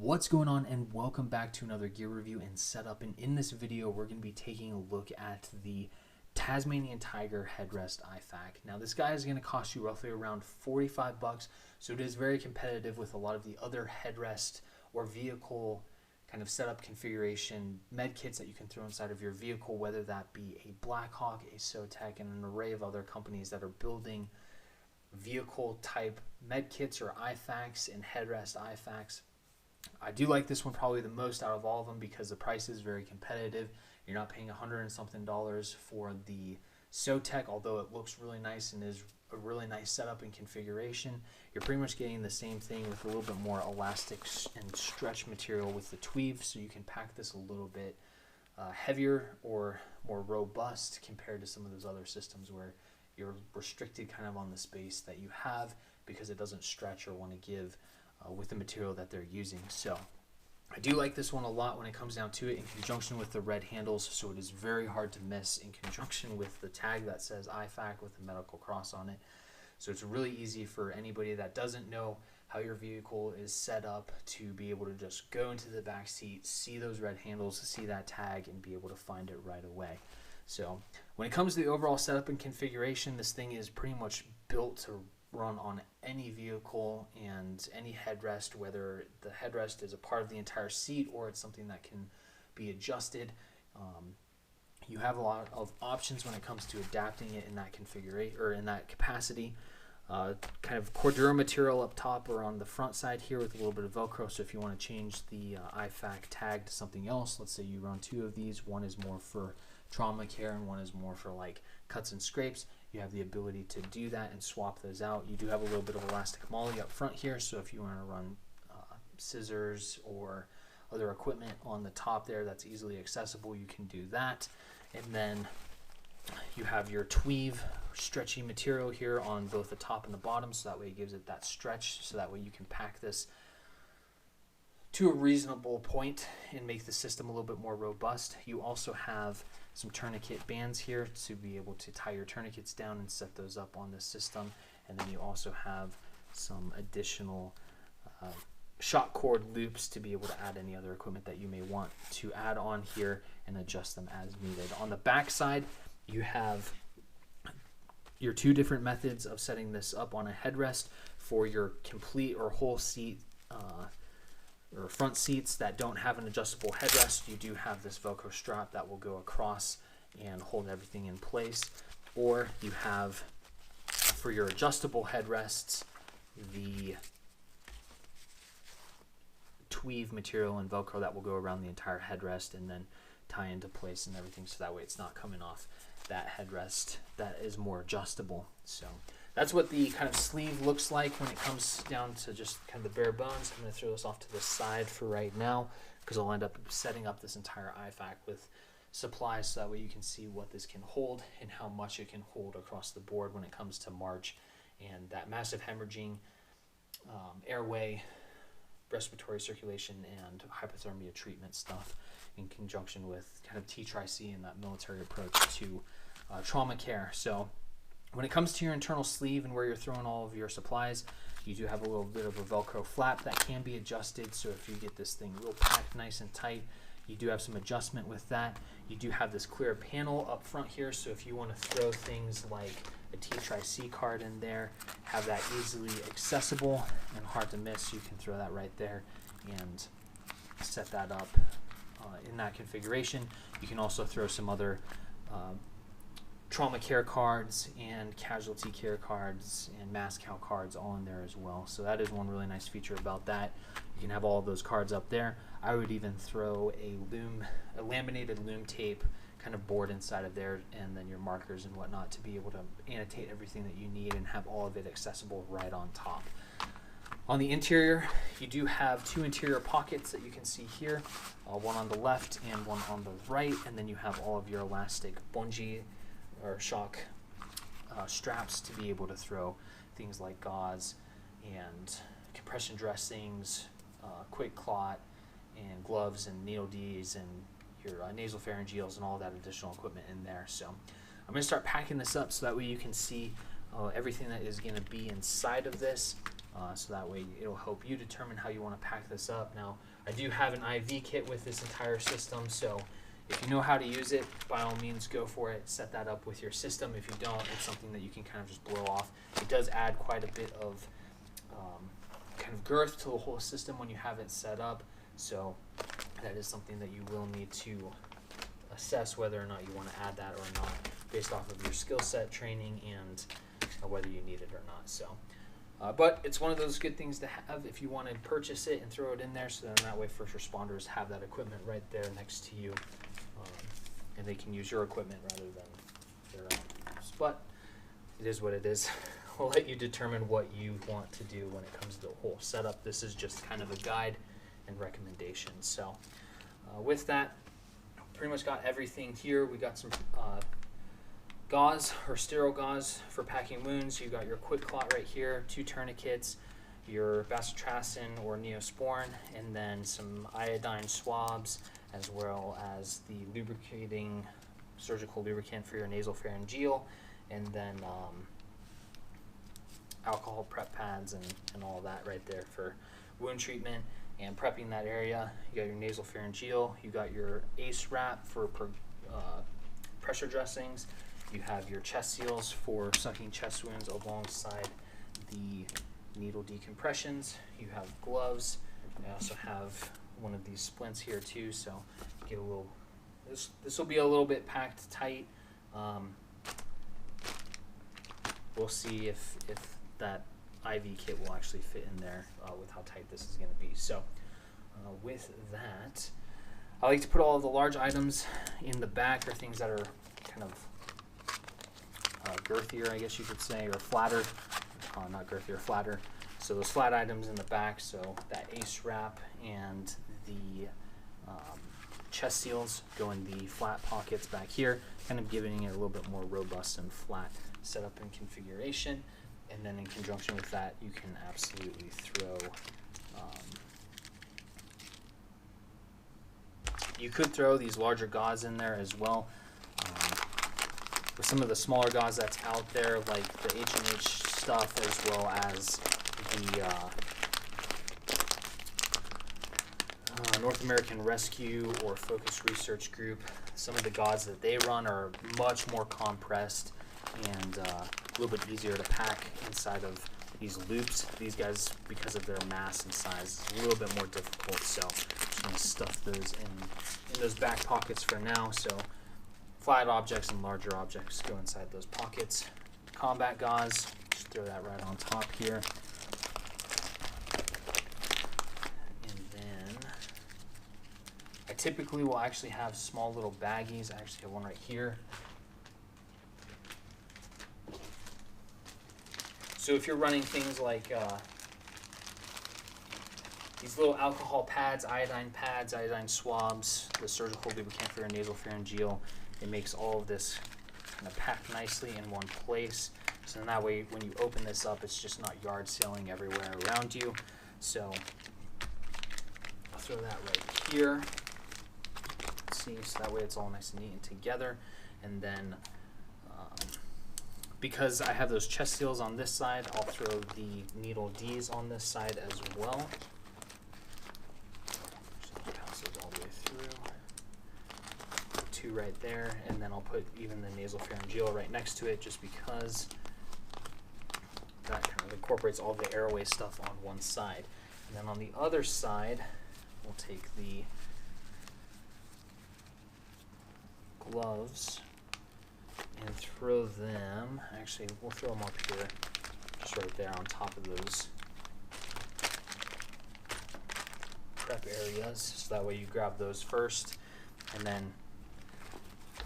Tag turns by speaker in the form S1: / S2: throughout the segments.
S1: What's going on, and welcome back to another gear review and setup. And in this video we're going to be taking a look at the Tasmanian Tiger headrest IFAK. Now this guy is going to cost you roughly around 45 bucks, so it is very competitive with a lot of the other headrest or vehicle kind of setup configuration med kits that you can throw inside of your vehicle, whether that be a Blackhawk, a Sotec, and an array of other companies that are building vehicle type med kits or IFAKs and headrest IFAKs. I do like this one probably the most out of all of them because the price is very competitive. You're not paying $100 and something for the Sotec, although it looks really nice and is a really nice setup and configuration. You're pretty much getting the same thing with a little bit more elastic and stretch material with the tweave, so you can pack this a little bit heavier or more robust compared to some of those other systems where you're restricted kind of on the space that you have because it doesn't stretch or want to give with the material that they're using. So I do like this one a lot when it comes down to it, in conjunction with the red handles, so it is very hard to miss, in conjunction with the tag that says IFAK with the medical cross on it. So it's really easy for anybody that doesn't know how your vehicle is set up to be able to just go into the back seat, see those red handles, see that tag, and be able to find it right away. So when it comes to the overall setup and configuration, this thing is pretty much built to run on any vehicle and any headrest, whether the headrest is a part of the entire seat or it's something that can be adjusted. You have a lot of options when it comes to adapting it in that configuration or in that capacity. Kind of Cordura material up top or on the front side here with a little bit of Velcro, so if you want to change the IFAK tag to something else, let's say you run two of these, one is more for trauma care and one is more for like cuts and scrapes, you have the ability to do that and swap those out. You do have a little bit of elastic molle up front here, so if you want to run scissors or other equipment on the top there that's easily accessible, you can do that. And then you have your tweave stretchy material here on both the top and the bottom, so that way it gives it that stretch, so that way you can pack this to a reasonable point and make the system a little bit more robust. You also have some tourniquet bands here to be able to tie your tourniquets down and set those up on the system. And then you also have some additional shock cord loops to be able to add any other equipment that you may want to add on here and adjust them as needed. On the back side, you have your two different methods of setting this up on a headrest for your complete or whole seat or front seats that don't have an adjustable headrest. You do have this Velcro strap that will go across and hold everything in place. Or you have, for your adjustable headrests, the tweave material and Velcro that will go around the entire headrest and then tie into place and everything, so that way it's not coming off that headrest that is more adjustable. So that's what the kind of sleeve looks like when it comes down to just kind of the bare bones. I'm going to throw this off to the side for right now because I'll end up setting up this entire IFAK with supplies, so that way you can see what this can hold and how much it can hold across the board when it comes to March and that massive hemorrhaging, airway, respiratory circulation, and hypothermia treatment stuff, in conjunction with kind of T-Tri-C and that military approach to trauma care. So when it comes to your internal sleeve and where you're throwing all of your supplies, you do have a little bit of a Velcro flap that can be adjusted. So if you get this thing real packed nice and tight, you do have some adjustment with that. You do have this clear panel up front here, so if you want to throw things like a T-Tri-C card in there, have that easily accessible and hard to miss, you can throw that right there and set that up in that configuration. You can also throw some other trauma care cards and casualty care cards and mass cal cards all in there as well. So that is one really nice feature about that. You can have all of those cards up there. I would even throw a laminated loom tape kind of board inside of there, and then your markers and whatnot to be able to annotate everything that you need and have all of it accessible right on top. On the interior, you do have two interior pockets that you can see here, one on the left and one on the right, and then you have all of your elastic bungee or shock straps to be able to throw things like gauze and compression dressings, quick clot, and gloves and needle Ds and your nasal pharyngeals and all that additional equipment in there. So I'm going to start packing this up so that way you can see everything that is going to be inside of this. so that way it'll help you determine how you want to pack this up. Now, I do have an IV kit with this entire system, so if you know how to use it, by all means go for it. Set that up with your system. If you don't, it's something that you can kind of just blow off. It does add quite a bit of kind of girth to the whole system when you have it set up, so that is something that you will need to assess whether or not you want to add that or not, based off of your skill set, training, and whether you need it or not. So, but it's one of those good things to have if you want to purchase it and throw it in there, so then that way first responders have that equipment right there next to you, and they can use your equipment rather than their own. But it is what it is. We'll let you determine what you want to do when it comes to the whole setup. This is just kind of a guide and recommendations. So with that, pretty much got everything here. We got some gauze or sterile gauze for packing wounds. You got your quick clot right here, 2 tourniquets, your bacitracin or Neosporin, and then some iodine swabs, as well as the lubricating surgical lubricant for your nasopharyngeal, and then alcohol prep pads and all that right there for wound treatment and prepping that area. You got your nasopharyngeal, you got your ACE wrap for pressure dressings, you have your chest seals for sucking chest wounds alongside the needle decompressions, you have gloves. I also have one of these splints here too, so get a little, this will be a little bit packed tight. We'll see if that IV kit will actually fit in there with how tight this is going to be. So with that, I like to put all of the large items in the back, or things that are kind of girthier, I guess you could say, or flatter. Not girthier, flatter. So those flat items in the back, so that ACE wrap and the chest seals go in the flat pockets back here, kind of giving it a little bit more robust and flat setup and configuration. And then in conjunction with that, you can absolutely throw, you could throw these larger gauze in there as well. With some of the smaller gauze that's out there, like the H&H stuff, as well as the North American Rescue or Focus Research Group, some of the gauze that they run are much more compressed and a little bit easier to pack inside of these loops. These guys, because of their mass and size, is a little bit more difficult, so I'm just going to stuff those in those back pockets for now. So flat objects and larger objects go inside those pockets. Combat gauze, just throw that right on top here. And then I typically will actually have small little baggies. I actually have one right here. So if you're running things like these little alcohol pads, iodine swabs, the surgical lubricant for your nasopharyngeal, it makes all of this kind of packed nicely in one place. So then that way, when you open this up, it's just not yard sailing everywhere around you. So I'll throw that right here. See, so that way it's all nice and neat and together. And then because I have those chest seals on this side, I'll throw the needle Ds on this side as well. Just pass those all the way through. 2 right there, and then I'll put even the nasopharyngeal right next to it, just because that kind of incorporates all the airway stuff on one side. And then on the other side, we'll take the gloves and throw them, actually we'll throw them up here, just right there on top of those prep areas, so that way you grab those first. And then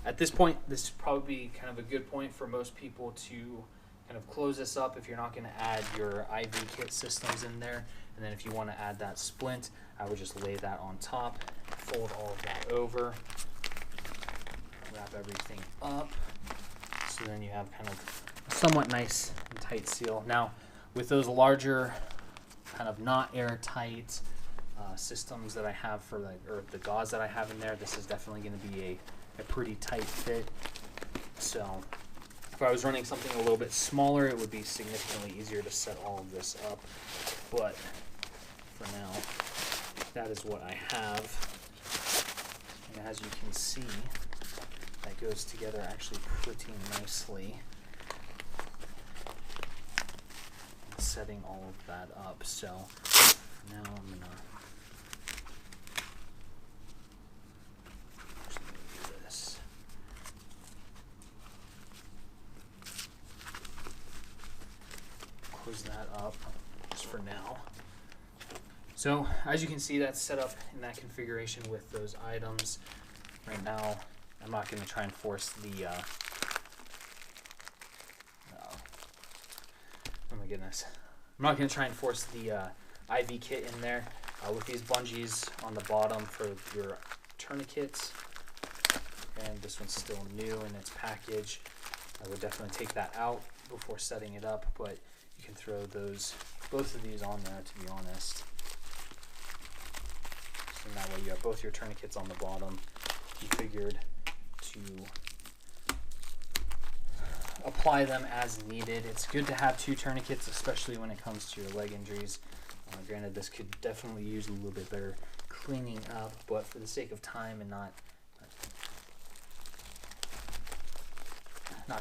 S1: at this point, this would probably be kind of a good point for most people to kind of close this up if you're not going to add your IV kit systems in there. And then if you want to add that splint, I would just lay that on top, fold all of that over, wrap everything up. So then you have kind of a somewhat nice and tight seal. Now, with those larger, kind of not airtight systems that I have for the gauze that I have in there, this is definitely going to be a pretty tight fit. So If I was running something a little bit smaller, it would be significantly easier to set all of this up. But for now, that is what I have. And as you can see, that goes together actually pretty nicely. Setting all of that up. So now I'm gonna do this. Close that up just for now. So as you can see, that's set up in that configuration with those items. Right now, I'm not going to try and force the oh my goodness. I'm not going to try and force the IV kit in there with these bungees on the bottom for your tourniquets. And this one's still new in its package. I would definitely take that out before setting it up, but you can throw both of these on there, to be honest. So that way you have both your tourniquets on the bottom, configured to apply them as needed. It's good to have 2 tourniquets, especially when it comes to your leg injuries. Granted, this could definitely use a little bit better cleaning up, but for the sake of time and not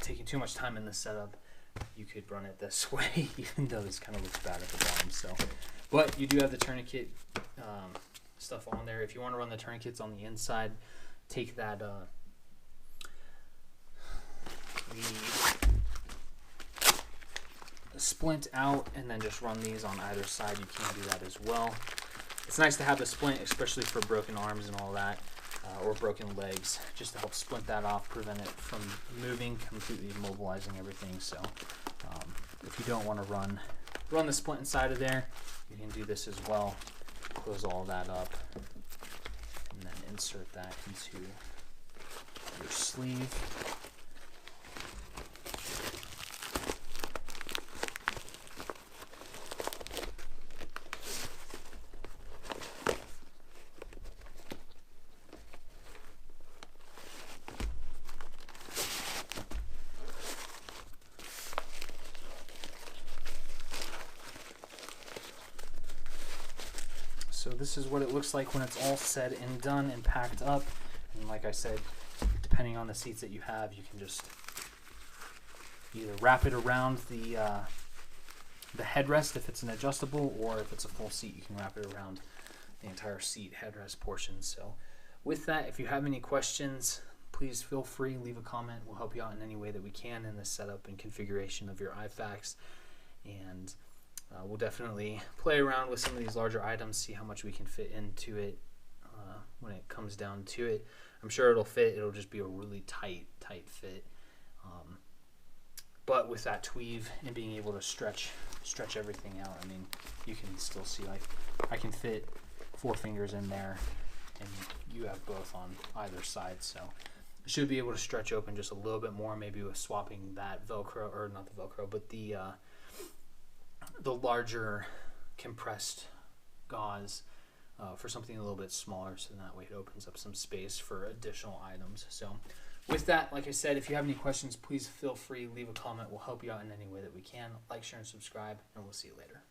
S1: taking too much time in the setup, you could run it this way, even though this kind of looks bad at the bottom. So, but you do have the tourniquet stuff on there. If you want to run the tourniquets on the inside, take that the splint out and then just run these on either side. You can do that as well. It's nice to have the splint, especially for broken arms and all that, or broken legs, just to help splint that off, prevent it from moving, completely immobilizing everything. So if you don't want to run the splint inside of there, you can do this as well. Close all that up and then insert that into your sleeve. So this is what it looks like when it's all said and done and packed up. And like I said, depending on the seats that you have, you can just either wrap it around the headrest if it's an adjustable, or if it's a full seat, you can wrap it around the entire seat headrest portion. So with that, if you have any questions, please feel free, leave a comment. We'll help you out in any way that we can in the setup and configuration of your IFAKs. And we'll definitely play around with some of these larger items, see how much we can fit into it when it comes down to it. I'm sure it'll fit. It'll just be a really tight fit. But with that tweave and being able to stretch everything out, I mean, you can still see, like, I can fit 4 fingers in there, and you have both on either side. So it should be able to stretch open just a little bit more, maybe with swapping that Velcro, or not the Velcro, but the larger compressed gauze for something a little bit smaller, so that way it opens up some space for additional items. So with that, like I said, if you have any questions, please feel free, leave a comment. We'll help you out in any way that we can. Like, share, and subscribe, and we'll see you later.